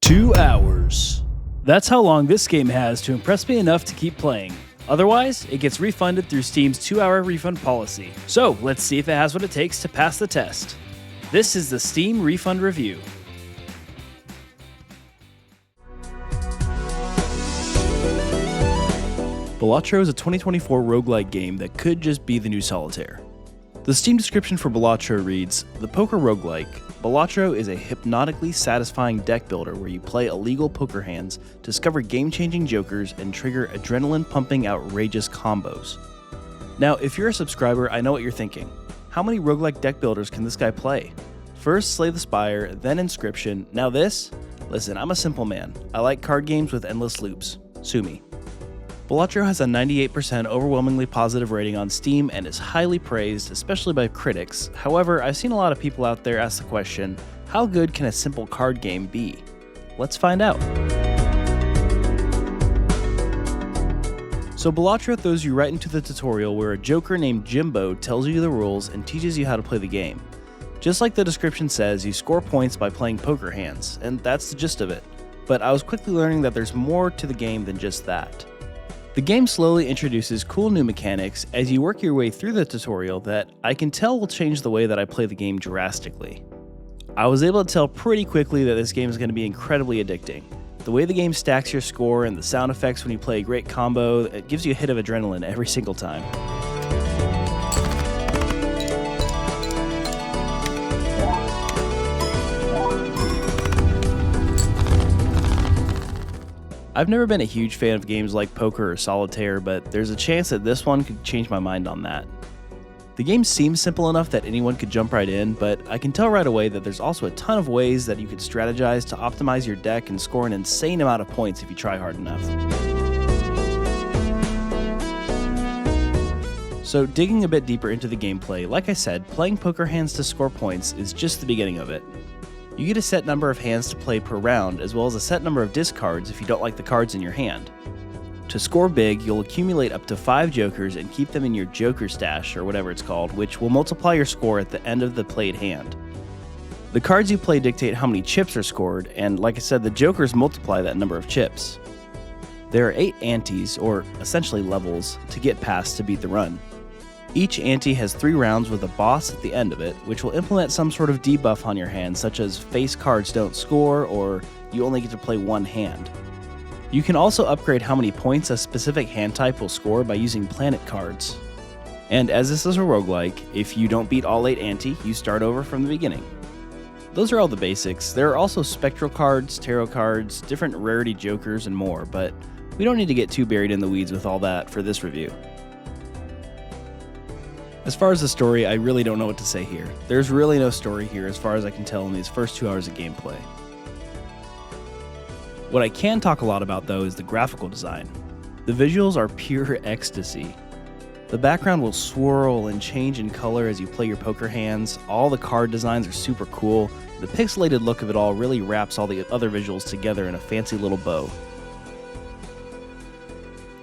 2 hours. That's how long this game has to impress me enough to keep playing. Otherwise, it gets refunded through Steam's 2-hour refund policy. So, let's see if it has what it takes to pass the test. This is the Steam Refund Review. Balatro is a 2024 roguelike game that could just be the new Solitaire. The Steam description for Balatro reads, "The poker roguelike, Balatro is a hypnotically satisfying deck builder where you play illegal poker hands, discover game-changing jokers, and trigger adrenaline-pumping outrageous combos." Now, if you're a subscriber, I know what you're thinking. How many roguelike deck builders can this guy play? First Slay the Spire, then Inscription, now this? Listen, I'm a simple man. I like card games with endless loops. Sue me. Balatro has a 98% overwhelmingly positive rating on Steam and is highly praised, especially by critics. However, I've seen a lot of people out there ask the question, how good can a simple card game be? Let's find out. So Balatro throws you right into the tutorial where a joker named Jimbo tells you the rules and teaches you how to play the game. Just like the description says, you score points by playing poker hands, and that's the gist of it. But I was quickly learning that there's more to the game than just that. The game slowly introduces cool new mechanics as you work your way through the tutorial that I can tell will change the way that I play the game drastically. I was able to tell pretty quickly that this game is going to be incredibly addicting. The way the game stacks your score and the sound effects when you play a great combo, it gives you a hit of adrenaline every single time. I've never been a huge fan of games like poker or solitaire, but there's a chance that this one could change my mind on that. The game seems simple enough that anyone could jump right in, but I can tell right away that there's also a ton of ways that you could strategize to optimize your deck and score an insane amount of points if you try hard enough. So digging a bit deeper into the gameplay, like I said, playing poker hands to score points is just the beginning of it. You get a set number of hands to play per round, as well as a set number of discards if you don't like the cards in your hand. To score big, you'll accumulate up to 5 jokers and keep them in your joker stash, or whatever it's called, which will multiply your score at the end of the played hand. The cards you play dictate how many chips are scored, and like I said, the jokers multiply that number of chips. There are 8 antes, or essentially levels, to get past to beat the run. Each ante has 3 rounds with a boss at the end of it, which will implement some sort of debuff on your hand, such as face cards don't score, or you only get to play 1 hand. You can also upgrade how many points a specific hand type will score by using planet cards. And as this is a roguelike, if you don't beat all 8 ante, you start over from the beginning. Those are all the basics. There are also spectral cards, tarot cards, different rarity jokers, and more, but we don't need to get too buried in the weeds with all that for this review. As far as the story, I really don't know what to say here. There's really no story here as far as I can tell in these first 2 hours of gameplay. What I can talk a lot about though is the graphical design. The visuals are pure ecstasy. The background will swirl and change in color as you play your poker hands. All the card designs are super cool. The pixelated look of it all really wraps all the other visuals together in a fancy little bow.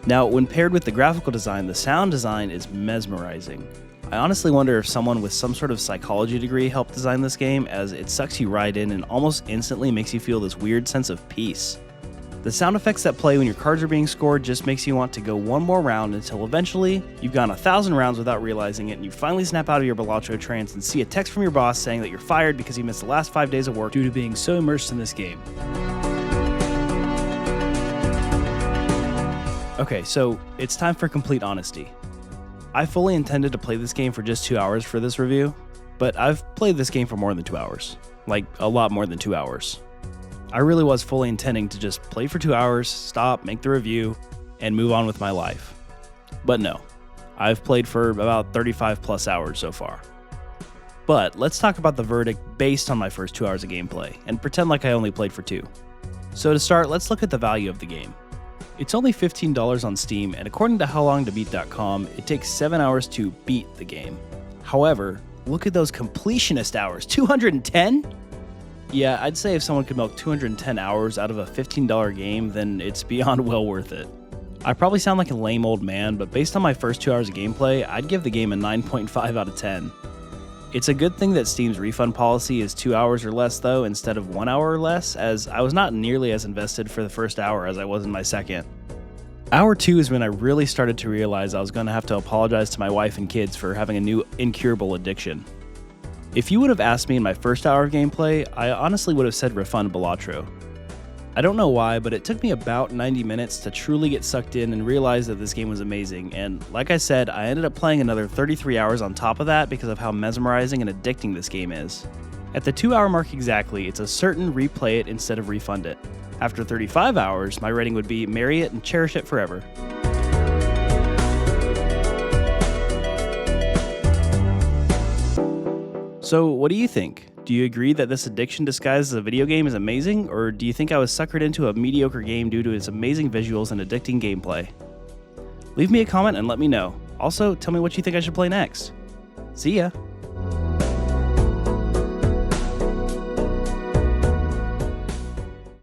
Now, when paired with the graphical design, the sound design is mesmerizing. I honestly wonder if someone with some sort of psychology degree helped design this game, as it sucks you right in and almost instantly makes you feel this weird sense of peace. The sound effects that play when your cards are being scored just makes you want to go one more round until eventually you've gone 1,000 rounds without realizing it and you finally snap out of your Balatro trance and see a text from your boss saying that you're fired because you missed the last 5 days of work due to being so immersed in this game. Okay, so it's time for complete honesty. I fully intended to play this game for just 2 hours for this review, but I've played this game for more than 2 hours. Like, a lot more than 2 hours. I really was fully intending to just play for 2 hours, stop, make the review, and move on with my life. But no, I've played for about 35 plus hours so far. But let's talk about the verdict based on my first 2 hours of gameplay, and pretend like I only played for 2. So to start, let's look at the value of the game. It's only $15 on Steam, and according to howlongtobeat.com, it takes 7 hours to beat the game. However, look at those completionist hours, 210? Yeah, I'd say if someone could milk 210 hours out of a $15 game, then it's beyond well worth it. I probably sound like a lame old man, but based on my first 2 hours of gameplay, I'd give the game a 9.5 out of 10. It's a good thing that Steam's refund policy is 2 hours or less though, instead of 1 hour or less, as I was not nearly as invested for the first hour as I was in my second. Hour 2 is when I really started to realize I was going to have to apologize to my wife and kids for having a new incurable addiction. If you would have asked me in my first hour of gameplay, I honestly would have said Refund Balatro. I don't know why, but it took me about 90 minutes to truly get sucked in and realize that this game was amazing, and like I said, I ended up playing another 33 hours on top of that because of how mesmerizing and addicting this game is. At the 2 hour mark exactly, it's a certain replay it instead of refund it. After 35 hours, my rating would be marry it and cherish it forever. So what do you think? Do you agree that this addiction disguised as a video game is amazing, or do you think I was suckered into a mediocre game due to its amazing visuals and addicting gameplay? Leave me a comment and let me know. Also, tell me what you think I should play next. See ya!